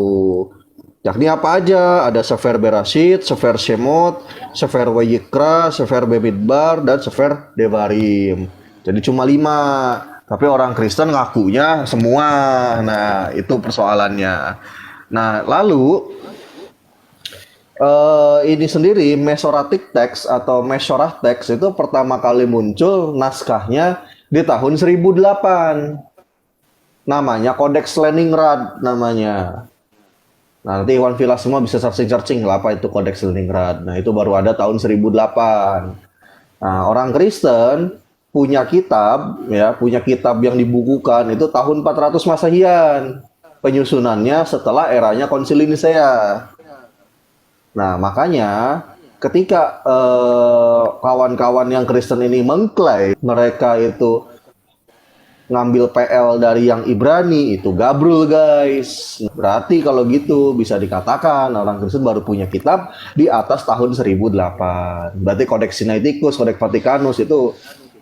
Yakni apa aja? Ada Sefer Berashit, Sefer Shemot, Sefer Wayikra, Sefer Bemidbar, dan Sefer Devarim. Jadi cuma 5. Tapi orang Kristen ngakunya semua. Nah, itu persoalannya. Nah, lalu ini sendiri Masoretic Text atau Mesorah Text itu pertama kali muncul naskahnya di tahun 1008. Namanya Codex Leningrad namanya. Nah, nanti Iwan Villa semua bisa searching lah apa itu Codex Leningrad. Nah, itu baru ada tahun 1008. Nah, orang Kristen punya kitab yang dibukukan itu tahun 400 Masehian. Penyusunannya setelah eranya Konsili Nisea. Nah, makanya ketika kawan-kawan yang Kristen ini mengklaim mereka itu ngambil PL dari yang Ibrani, itu gabrul guys. Berarti kalau gitu bisa dikatakan orang Kristen baru punya kitab di atas tahun 1008. Berarti Codex Sinaiticus, Codex Vaticanus itu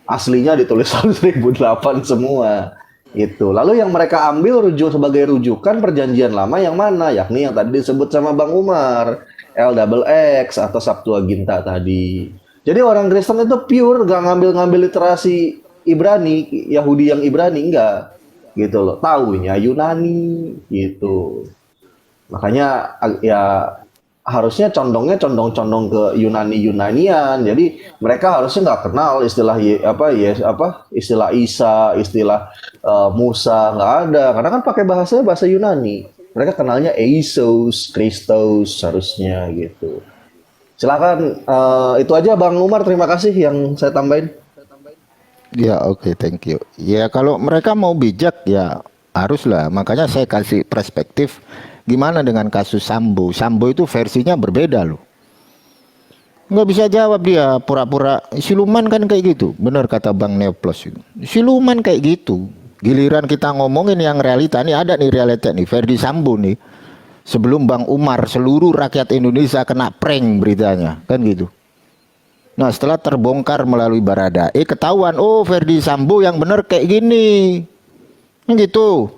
aslinya ditulis tahun 1008 semua. Itu. Lalu yang mereka ambil sebagai rujukan perjanjian lama yang mana? Yakni yang tadi disebut sama Bang Umar, LXX atau Septuaginta tadi. Jadi orang Kristen itu pure gak ngambil literasi Ibrani, Yahudi yang Ibrani, enggak. Gitu loh. Taunya Yunani gitu. Makanya ya harusnya condong ke Yunanian. Jadi mereka harusnya nggak kenal istilah istilah Isa, istilah Musa, nggak ada. Karena kan pakai bahasa Yunani. Mereka kenalnya Eisos, Kristos harusnya gitu. Silakan itu aja Bang Umar, terima kasih yang saya tambahin. Ya oke, thank you. Ya kalau mereka mau bijak ya haruslah. Makanya saya kasih perspektif. Gimana dengan kasus Sambo? Sambo itu versinya berbeda loh. Nggak bisa jawab dia, pura-pura siluman kan kayak gitu. Bener kata Bang Neoplos itu. Siluman kayak gitu. Giliran kita ngomongin yang realita, nih ada nih realita nih, Ferdi Sambo nih. Sebelum Bang Umar, seluruh rakyat Indonesia kena prank beritanya, kan gitu. Nah setelah terbongkar melalui Baradae, ketahuan, oh Ferdi Sambo yang bener kayak gini. Gitu.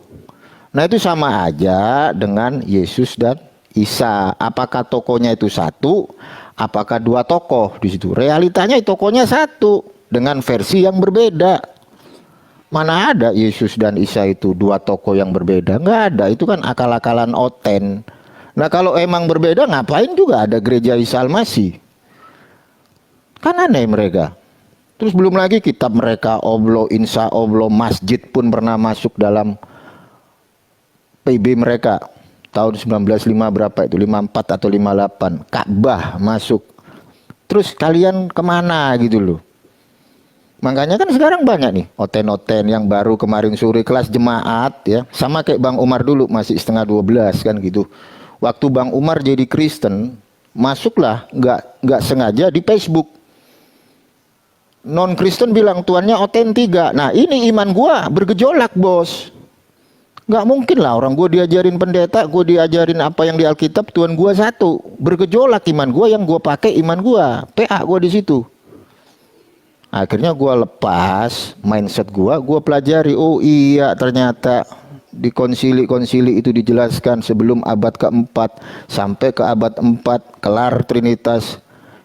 Nah itu sama aja dengan Yesus dan Isa. Apakah tokohnya itu satu? Apakah dua tokoh di situ? Realitanya tokohnya satu dengan versi yang berbeda. Mana ada Yesus dan Isa itu dua tokoh yang berbeda? Nggak ada. Itu kan akal-akalan oten. Nah kalau emang berbeda, ngapain juga ada gereja Isa Al-Masih? Kan aneh mereka. Terus belum lagi kitab mereka, Oblo, Insa, Oblo, Masjid pun pernah masuk dalam PB mereka tahun 1905 berapa itu, 54 atau 58, Ka'bah masuk. Terus kalian kemana gitu loh. Makanya kan sekarang banyak nih oten-oten yang baru kemarin sore kelas jemaat ya, sama kayak Bang Umar dulu masih setengah 12 kan gitu. Waktu Bang Umar jadi Kristen, masuklah nggak sengaja di Facebook. Non Kristen bilang tuannya oten 3. Nah ini iman gua bergejolak bos. Nggak mungkin lah orang gue diajarin pendeta, gue diajarin apa yang di Alkitab, Tuhan gue satu. Bergejolak iman gue, yang gue pakai iman gue, PA gue di situ. Akhirnya gue lepas mindset gue pelajari. Oh iya ternyata di konsili itu dijelaskan sebelum abad keempat sampai ke abad 4 kelar Trinitas.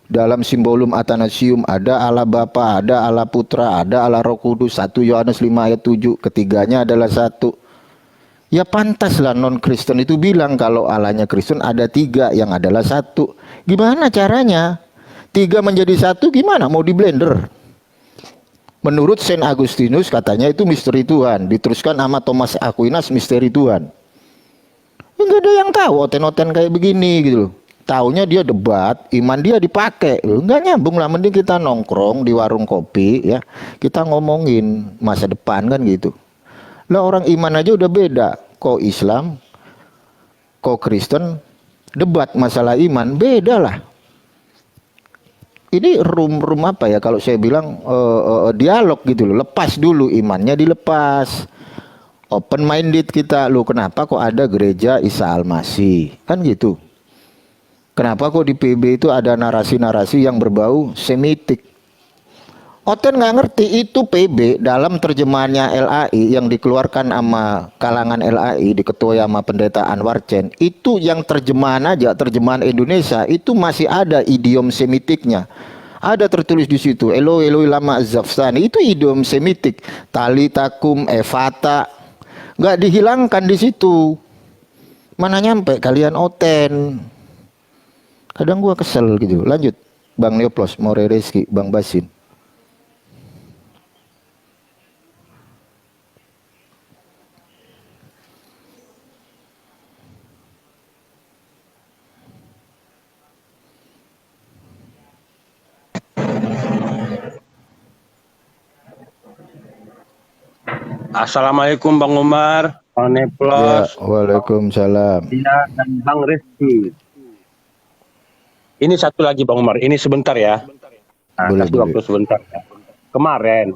Dalam simbolum Athanasium ada Allah Bapa, ada Allah Putra, ada Allah Roh Kudus. 1 Yohanes 5 ayat 7, ketiganya adalah satu. Ya pantaslah non Kristen itu bilang kalau Allahnya Kristen ada 3 yang adalah satu. Gimana caranya? 3 menjadi satu gimana? Mau di blender? Menurut Saint Agustinus katanya itu misteri Tuhan. Diteruskan sama Thomas Aquinas misteri Tuhan. Enggak ada yang tahu oten-oten kayak begini gitu loh. Taunya dia debat, iman dia dipakai. Enggak nyambung lah, mending kita nongkrong di warung kopi ya. Kita ngomongin masa depan kan gitu. Lah orang iman aja udah beda. Kok Islam, kok Kristen, debat masalah iman beda lah. Ini room apa ya kalau saya bilang dialog gitu loh. Lepas dulu imannya, dilepas. Open minded kita. Loh kenapa kok ada gereja Isa Al-Masih? Kan gitu. Kenapa kok di PB itu ada narasi-narasi yang berbau Semitik? Oten nggak ngerti itu PB dalam terjemahannya LAI yang dikeluarkan sama kalangan LAI diketuai sama pendeta Anwar Chen, itu yang terjemahan aja, terjemahan Indonesia itu masih ada idiom semitiknya. Ada tertulis di situ, Eloi Eloi lama zafsani, itu idiom semitik. Tali takum evata nggak dihilangkan di situ. Mana nyampe kalian Oten. Kadang gua kesel gitu. Lanjut, Bang Neoplos, More Reski, Bang Basin. Assalamualaikum Bang Umar, Bang Ya, Neplos, waalaikumsalam. dan Bang Rizky. Ini satu lagi Bang Umar, ini sebentar ya. Nah, Boleh, kasih boleh. waktu sebentar ya. Kemarin,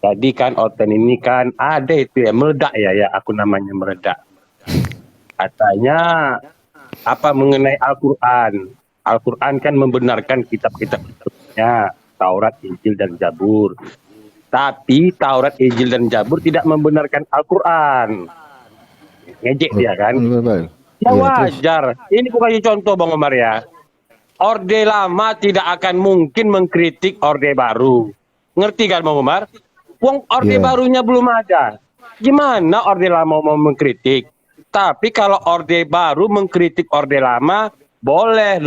tadi kan Oten ini kan ada itu ya, meledak ya, aku namanya meledak. Katanya apa mengenai Al-Quran. Al-Quran kan membenarkan kitab-kitab sebelumnya, Taurat, Injil, dan Zabur. Tapi Taurat, Injil, dan Zabur tidak membenarkan Al-Quran. Ngejek dia kan. Boleh. Ya Iya, terus. wajar. Ini aku kasih contoh Bang Omar ya. Orde lama tidak akan mungkin mengkritik orde baru. Ngerti kan Bang Omar? Wong orde Iya. barunya belum ada. Gimana orde lama mau mengkritik? Tapi kalau orde baru mengkritik orde lama, boleh,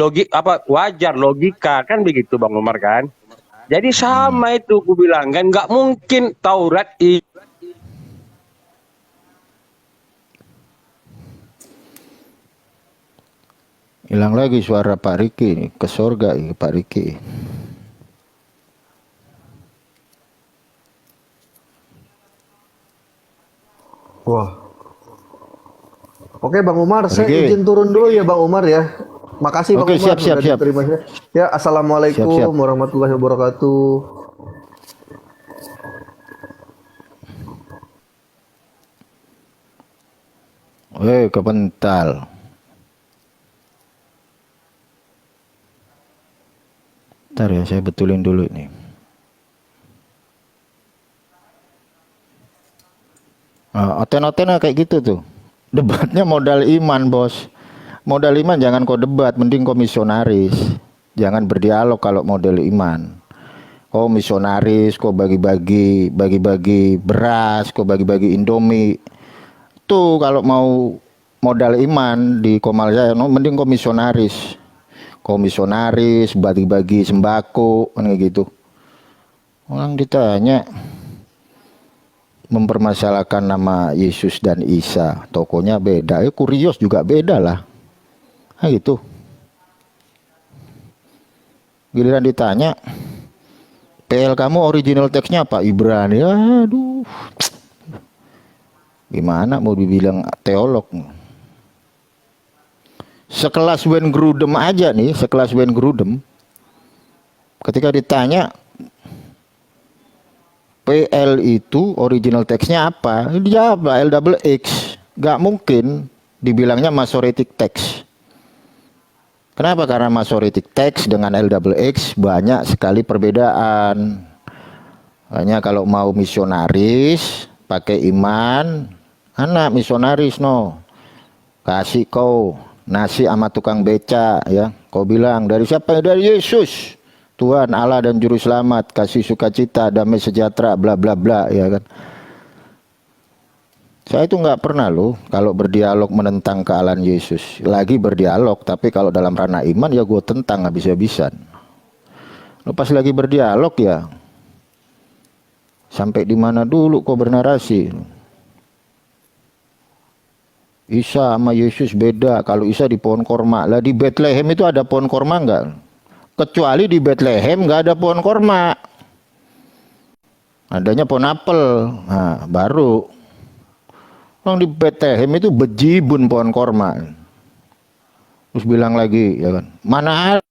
wajar, logika kan begitu Bang Omar kan? Jadi sama itu aku bilang kan, nggak mungkin Taurat Hilang lagi suara Pak Riki nih, ke surga ini Pak Riki. Wah. Oke Bang Umar, saya Riki. izin turun dulu ya Bang Umar ya. Makasih Bang Oke, Umar siap. sudah diterima. Ya, Assalamualaikum Siap. warahmatullahi wabarakatuh. Kepental. Ntar ya, saya betulin dulu nih. Oten-oten kayak gitu tuh. Debatnya modal iman, bos. Modal iman jangan kau debat, mending kau misionaris. Jangan berdialog kalau model iman. Kau misionaris, kau bagi-bagi beras, kau bagi-bagi Indomie. Tuh kalau mau modal iman di Komal Jaya, mending kau misionaris. Kau misionaris, bagi-bagi sembako, kan kayak gitu. Orang ditanya mempermasalahkan nama Yesus dan Isa, tokonya beda. Kurios juga beda lah. Nah gitu. Giliran ditanya, PL kamu original teksnya apa? Ibrani. Aduh. Gimana mau dibilang teolog? Sekelas Wayne Grudem aja nih, sekelas Wayne Grudem. Ketika ditanya PL itu original teksnya apa? Dia apa? LXX. Gak mungkin dibilangnya Masoretic text. Kenapa? Karena Masoretic text dengan LXX banyak sekali perbedaan. Hanya kalau mau misionaris pakai iman, anak misionaris no. Kasih kau nasi sama tukang beca ya. Kau bilang dari siapa? Dari Yesus. Tuhan Allah dan Juru Selamat, kasih sukacita, damai sejahtera, bla bla bla, ya kan. Saya itu nggak pernah loh kalau berdialog menentang kealahan Yesus. Lagi berdialog, tapi kalau dalam ranah iman ya gue tentang habis-habisan. Pas lagi berdialog ya, sampai di mana dulu kau bernarasi? Isa sama Yesus beda. Kalau Isa di pohon korma, lah di Bethlehem itu ada pohon korma nggak? Kecuali di Bethlehem nggak ada pohon korma, adanya pohon apel. Nah, baru orang di Bethlehem itu bejibun pohon korma. Terus bilang lagi, ya kan, mana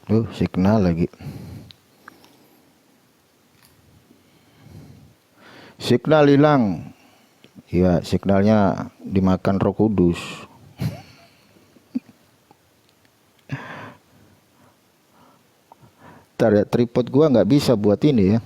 Signal lagi. Signal hilang. Iya, signalnya dimakan Roh Kudus. Ntar ya, tripod gua nggak bisa buat ini ya.